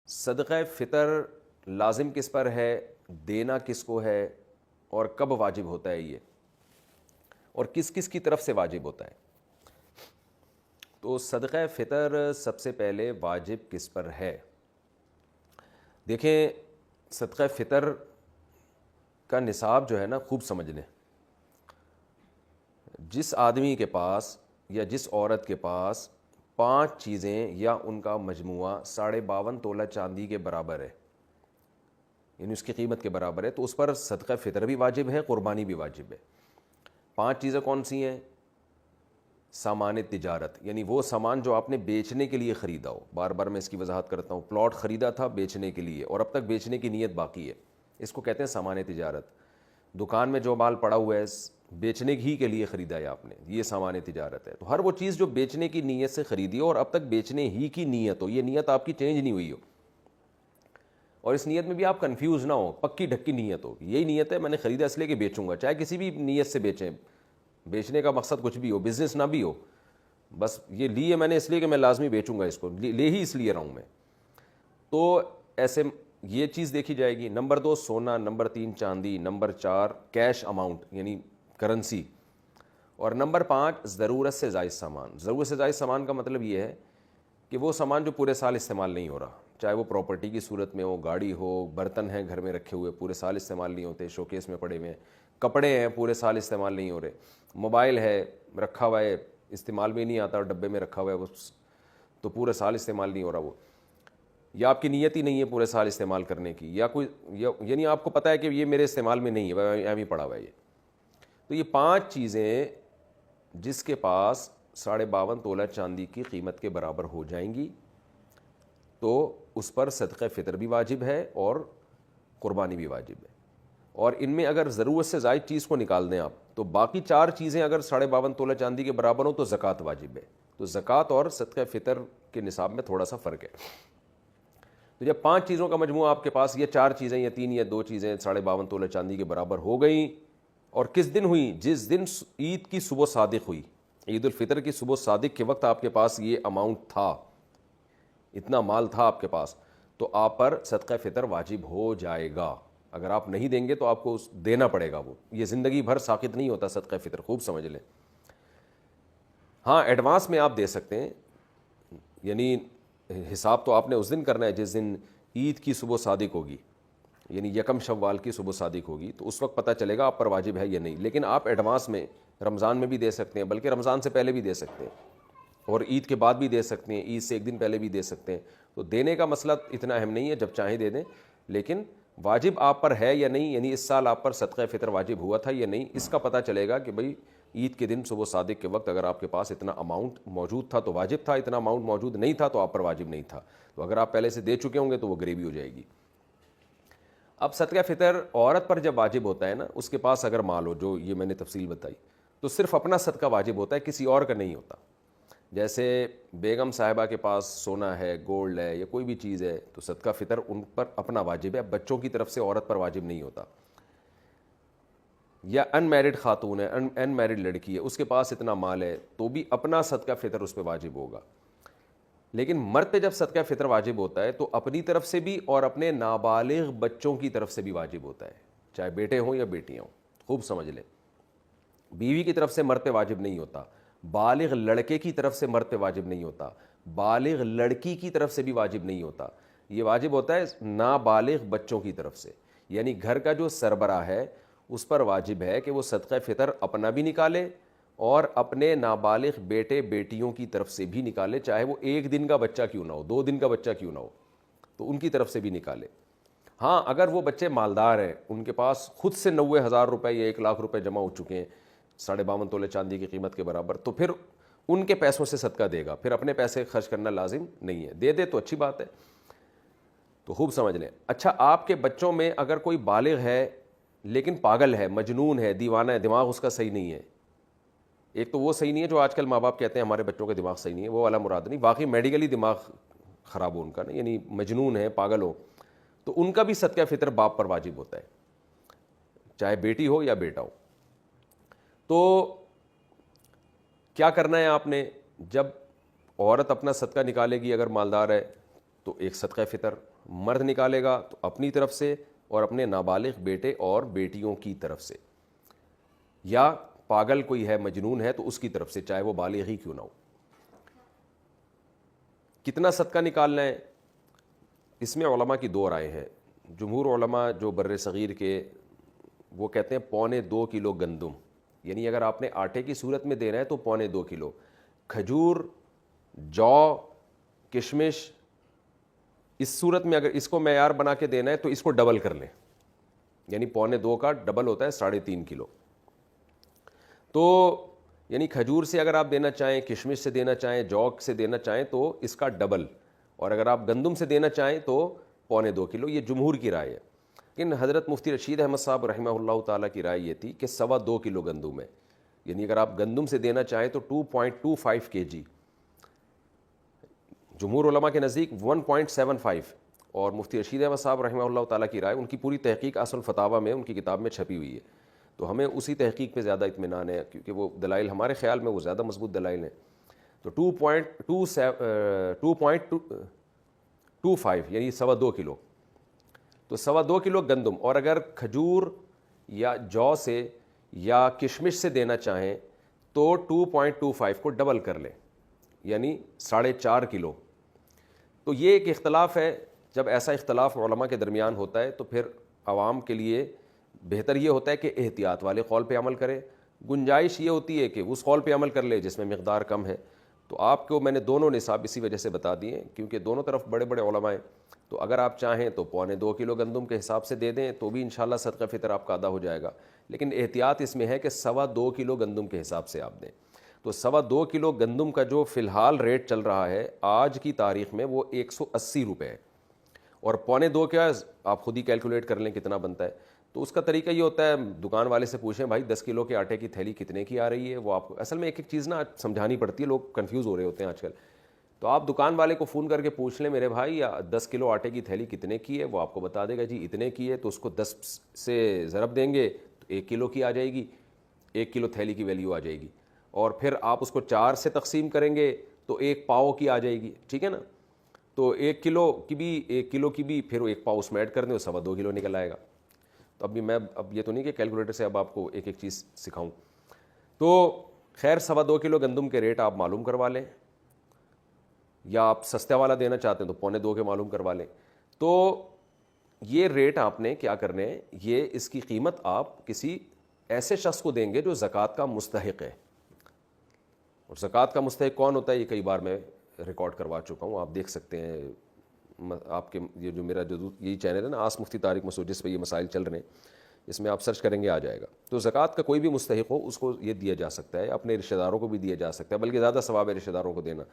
صدقہ فطر لازم کس پر ہے، دینا کس کو ہے، اور کب واجب ہوتا ہے یہ، اور کس کس کی طرف سے واجب ہوتا ہے؟ تو صدقہ فطر سب سے پہلے واجب کس پر ہے؟ دیکھیں، صدقہ فطر کا نصاب جو ہے نا، خوب سمجھ لیں. جس آدمی کے پاس یا جس عورت کے پاس 5 چیزیں یا ان کا مجموعہ 52.5 تولہ چاندی کے برابر ہے، یعنی اس کی قیمت کے برابر ہے، تو اس پر صدقہ فطر بھی واجب ہے، قربانی بھی واجب ہے. 5 چیزیں کون سی ہیں؟ سامان تجارت، یعنی وہ سامان جو آپ نے بیچنے کے لیے خریدا ہو. بار بار میں اس کی وضاحت کرتا ہوں. پلاٹ خریدا تھا بیچنے کے لیے اور اب تک بیچنے کی نیت باقی ہے، اس کو کہتے ہیں سامان تجارت. دکان میں جو مال پڑا ہوا ہے بیچنے ہی کے لیے خریدا ہے آپ نے، یہ سامان تجارت ہے. تو ہر وہ چیز جو بیچنے کی نیت سے خریدی ہو اور اب تک بیچنے ہی کی نیت ہو، یہ نیت آپ کی چینج نہیں ہوئی ہو، اور اس نیت میں بھی آپ کنفیوز نہ ہو، پکی ڈھکی نیت ہو، یہی نیت ہے میں نے خریدا اس لیے کہ بیچوں گا. چاہے کسی بھی نیت سے بیچیں، بیچنے کا مقصد کچھ بھی ہو، بزنس نہ بھی ہو، بس یہ لیے میں نے اس لیے کہ میں لازمی بیچوں گا، اس کو لے ہی اس لیے رہا ہوں میں. تو ایسے یہ چیز دیکھی جائے گی. نمبر 2 سونا، نمبر 3 چاندی، نمبر 4 کیش اماؤنٹ یعنی کرنسی، اور نمبر 5 ضرورت سے زائد سامان. ضرورت سے زائد سامان کا مطلب یہ ہے کہ وہ سامان جو پورے سال استعمال نہیں ہو رہا، چاہے وہ پراپرٹی کی صورت میں ہو، گاڑی ہو، برتن ہیں گھر میں رکھے ہوئے پورے سال استعمال نہیں ہوتے، شوکیس میں پڑے ہوئے ہیں، کپڑے ہیں پورے سال استعمال نہیں ہو رہے، موبائل ہے رکھا ہوا ہے استعمال بھی نہیں آتا اور ڈبے میں رکھا ہوا ہے وہ تو پورے سال استعمال نہیں ہو رہا وہ، یا آپ کی نیت ہی نہیں ہے پورے سال استعمال کرنے کی، یا کوئی یعنی آپ کو پتہ ہے کہ یہ میرے استعمال میں نہیں ہے، ایویں ہی پڑا ہوا ہے یہ. تو یہ 5 چیزیں جس کے پاس 52.5 تولہ چاندی کی قیمت کے برابر ہو جائیں گی تو اس پر صدقہ فطر بھی واجب ہے اور قربانی بھی واجب ہے. اور ان میں اگر ضرورت سے زائد چیز کو نکال دیں آپ تو باقی 4 چیزیں اگر 52.5 تولہ چاندی کے برابر ہوں تو زکوٰۃ واجب ہے. تو زکوٰۃ اور صدقہ فطر کے نصاب میں تھوڑا سا فرق ہے. تو جب 5 چیزوں کا مجموعہ آپ کے پاس، یہ 4 چیزیں یا 3 یا 2 چیزیں 52.5 تولہ چاندی کے برابر ہو گئیں، اور کس دن ہوئی؟ جس دن عید کی صبح صادق ہوئی، عید الفطر کی صبح صادق کے وقت آپ کے پاس یہ اماؤنٹ تھا، اتنا مال تھا آپ کے پاس، تو آپ پر صدقہ فطر واجب ہو جائے گا. اگر آپ نہیں دیں گے تو آپ کو دینا پڑے گا. وہ یہ زندگی بھر ساقط نہیں ہوتا صدقہ فطر، خوب سمجھ لیں. ہاں ایڈوانس میں آپ دے سکتے ہیں، یعنی حساب تو آپ نے اس دن کرنا ہے جس دن عید کی صبح صادق ہوگی، یعنی 1 شوال کی صبح صادق ہوگی، تو اس وقت پتہ چلے گا آپ پر واجب ہے یا نہیں. لیکن آپ ایڈوانس میں رمضان میں بھی دے سکتے ہیں، بلکہ رمضان سے پہلے بھی دے سکتے ہیں، اور عید کے بعد بھی دے سکتے ہیں، عید سے 1 دن پہلے بھی دے سکتے ہیں. تو دینے کا مسئلہ اتنا اہم نہیں ہے، جب چاہیں دے دیں. لیکن واجب آپ پر ہے یا نہیں، یعنی اس سال آپ پر صدقہ فطر واجب ہوا تھا یا نہیں، اس کا پتہ چلے گا کہ بھئی عید کے دن صبح صادق کے وقت اگر آپ کے پاس اتنا اماؤنٹ موجود تھا تو واجب تھا، اتنا اماؤنٹ موجود نہیں تھا تو آپ پر واجب نہیں تھا. تو اگر آپ پہلے سے دے چکے ہوں گے تو وہ گریوی ہو جائے گی. اب صدقہ فطر عورت پر جب واجب ہوتا ہے نا، اس کے پاس اگر مال ہو، جو یہ میں نے تفصیل بتائی، تو صرف اپنا صدقہ واجب ہوتا ہے، کسی اور کا نہیں ہوتا. جیسے بیگم صاحبہ کے پاس سونا ہے، گولڈ ہے، یا کوئی بھی چیز ہے تو صدقہ فطر ان پر اپنا واجب ہے، بچوں کی طرف سے عورت پر واجب نہیں ہوتا. یا ان میرڈ خاتون ہے، ان میرڈ لڑکی ہے، اس کے پاس اتنا مال ہے تو بھی اپنا صدقہ فطر اس پہ واجب ہوگا. لیکن مرد پہ جب صدقہ فطر واجب ہوتا ہے تو اپنی طرف سے بھی اور اپنے نابالغ بچوں کی طرف سے بھی واجب ہوتا ہے، چاہے بیٹے ہوں یا بیٹیاں ہوں. خوب سمجھ لیں. بیوی کی طرف سے مرد پہ واجب نہیں ہوتا، بالغ لڑکے کی طرف سے مرد پہ واجب نہیں ہوتا، بالغ لڑکی کی طرف سے بھی واجب نہیں ہوتا. یہ واجب ہوتا ہے نابالغ بچوں کی طرف سے. یعنی گھر کا جو سربراہ ہے اس پر واجب ہے کہ وہ صدقہ فطر اپنا بھی نکالے اور اپنے نابالغ بیٹے بیٹیوں کی طرف سے بھی نکالے، چاہے وہ 1 دن کا بچہ کیوں نہ ہو، 2 دن کا بچہ کیوں نہ ہو، تو ان کی طرف سے بھی نکالے. ہاں اگر وہ بچے مالدار ہیں، ان کے پاس خود سے 90,000 روپے یا 1 لاکھ روپے جمع ہو چکے ہیں 52.5 تولے چاندی کی قیمت کے برابر، تو پھر ان کے پیسوں سے صدقہ دے گا، پھر اپنے پیسے خرچ کرنا لازم نہیں ہے. دے دے تو اچھی بات ہے. تو خوب سمجھ لیں. اچھا، آپ کے بچوں میں اگر کوئی بالغ ہے لیکن پاگل ہے، مجنون ہے، دیوانہ ہے، دماغ اس کا صحیح نہیں ہے. ایک تو وہ صحیح نہیں ہے جو آج کل ماں باپ کہتے ہیں ہمارے بچوں کا دماغ صحیح نہیں ہے، وہ والا مراد نہیں، واقعی میڈیکلی دماغ خراب ہو ان کا نا، یعنی مجنون ہے، پاگل ہو، تو ان کا بھی صدقہ فطر باپ پر واجب ہوتا ہے، چاہے بیٹی ہو یا بیٹا ہو. تو کیا کرنا ہے آپ نے؟ جب عورت اپنا صدقہ نکالے گی اگر مالدار ہے تو ایک صدقہ فطر مرد نکالے گا تو اپنی طرف سے اور اپنے نابالغ بیٹے اور بیٹیوں کی طرف سے، یا پاگل کوئی ہے مجنون ہے تو اس کی طرف سے، چاہے وہ بالغ ہی کیوں نہ ہو۔ کتنا صدقہ نکالنا ہے، اس میں علماء کی دو رائے ہیں۔ جمہور علماء جو بر صغیر کے، وہ کہتے ہیں 1.25 کلو گندم، یعنی اگر آپ نے آٹے کی صورت میں دینا ہے تو 1.25 کلو۔ کھجور، جو، کشمش، اس صورت میں اگر اس کو معیار بنا کے دینا ہے تو اس کو ڈبل کر لیں، یعنی 1.25 کا ڈبل ہوتا ہے 3.5 کلو۔ تو یعنی کھجور سے اگر آپ دینا چاہیں، کشمش سے دینا چاہیں، جو سے دینا چاہیں تو اس کا ڈبل، اور اگر آپ گندم سے دینا چاہیں تو 1.25 کلو، یہ جمہور کی رائے ہے۔ لیکن حضرت مفتی رشید احمد صاحب رحمہ اللہ تعالیٰ کی رائے یہ تھی کہ 2.25 کلو گندم ہے، یعنی اگر آپ گندم سے دینا چاہیں تو 2.25 kg، جمہور علماء کے نزدیک 1.75، اور مفتی رشید احمد صاحب رحمہ اللہ تعالیٰ کی رائے، ان کی پوری تحقیق اصل الفتاویٰ میں ان کی کتاب میں چھپی ہوئی ہے، تو ہمیں اسی تحقیق پہ زیادہ اطمینان ہے، کیونکہ وہ دلائل ہمارے خیال میں وہ زیادہ مضبوط دلائل ہیں۔ تو 2.25 یعنی 2.25 کلو، تو 2.25 کلو گندم، اور اگر کھجور یا جو سے یا کشمش سے دینا چاہیں تو 2.25 کو ڈبل کر لیں، یعنی 4.5 کلو۔ تو یہ ایک اختلاف ہے، جب ایسا اختلاف علماء کے درمیان ہوتا ہے تو پھر عوام کے لیے بہتر یہ ہوتا ہے کہ احتیاط والے قول پہ عمل کرے، گنجائش یہ ہوتی ہے کہ اس قول پہ عمل کر لے جس میں مقدار کم ہے۔ تو آپ کو میں نے دونوں نصاب اسی وجہ سے بتا دیے کیونکہ دونوں طرف بڑے بڑے علماء ہیں، تو اگر آپ چاہیں تو 2.25 کلو گندم کے حساب سے دے دیں تو بھی انشاءاللہ صدقہ فطر آپ کا ادا ہو جائے گا، لیکن احتیاط اس میں ہے کہ 2.25 کلو گندم کے حساب سے آپ دیں۔ تو 2.25 کلو گندم کا جو فی الحال ریٹ چل رہا ہے آج کی تاریخ میں وہ 180 روپے ہے، اور 2.25 کیا آپ خود ہی کیلکولیٹ کر لیں کتنا بنتا ہے۔ تو اس کا طریقہ یہ ہوتا ہے، دکان والے سے پوچھیں بھائی 10 کلو کے آٹے کی تھیلی کتنے کی آ رہی ہے، وہ آپ کو اصل میں ایک ایک چیز نا سمجھانی پڑتی ہے، لوگ کنفیوز ہو رہے ہوتے ہیں آج کل۔ تو آپ دکان والے کو فون کر کے پوچھ لیں میرے بھائی 10 کلو آٹے کی تھیلی کتنے کی ہے، وہ آپ کو بتا دے گا جی اتنے کی ہے، تو اس کو 10 سے ضرب دیں گے تو 1 کلو کی آ جائے گی، 1 کلو تھیلی کی ویلیو آ جائے گی، اور پھر آپ اس کو 4 سے تقسیم کریں گے تو 1 پاؤ کی آ جائے گی، ٹھیک ہے نا۔ تو 1 کلو کی بھی پھر 1 پاؤ اس میں ایڈ کر دیں، 2.25 کلو نکل آئے گا۔ تو اب یہ تو نہیں کہ کیلکولیٹر سے اب آپ کو ایک ایک چیز سکھاؤں، تو خیر 2.25 کلو گندم کے ریٹ آپ معلوم کروا لیں، یا آپ سستا والا دینا چاہتے ہیں تو 2.25 کے معلوم کروا لیں۔ تو یہ ریٹ آپ نے کیا کرنے ہیں، یہ اس کی قیمت آپ کسی ایسے شخص کو دیں گے جو زکوٰۃ کا مستحق ہے، اور زکوٰۃ کا مستحق کون ہوتا ہے یہ کئی بار میں ریکارڈ کروا چکا ہوں، آپ دیکھ سکتے ہیں آپ کے یہ جو میرا جو یہی چینل ہے نا آس مفتی طارق مسعود، جس پہ یہ مسائل چل رہے ہیں، اس میں آپ سرچ کریں گے آ جائے گا۔ تو زکوٰۃ کا کوئی بھی مستحق ہو اس کو یہ دیا جا سکتا ہے، اپنے رشتہ داروں کو بھی دیا جا سکتا ہے، بلکہ زیادہ ثواب ہے رشتہ داروں کو دینا۔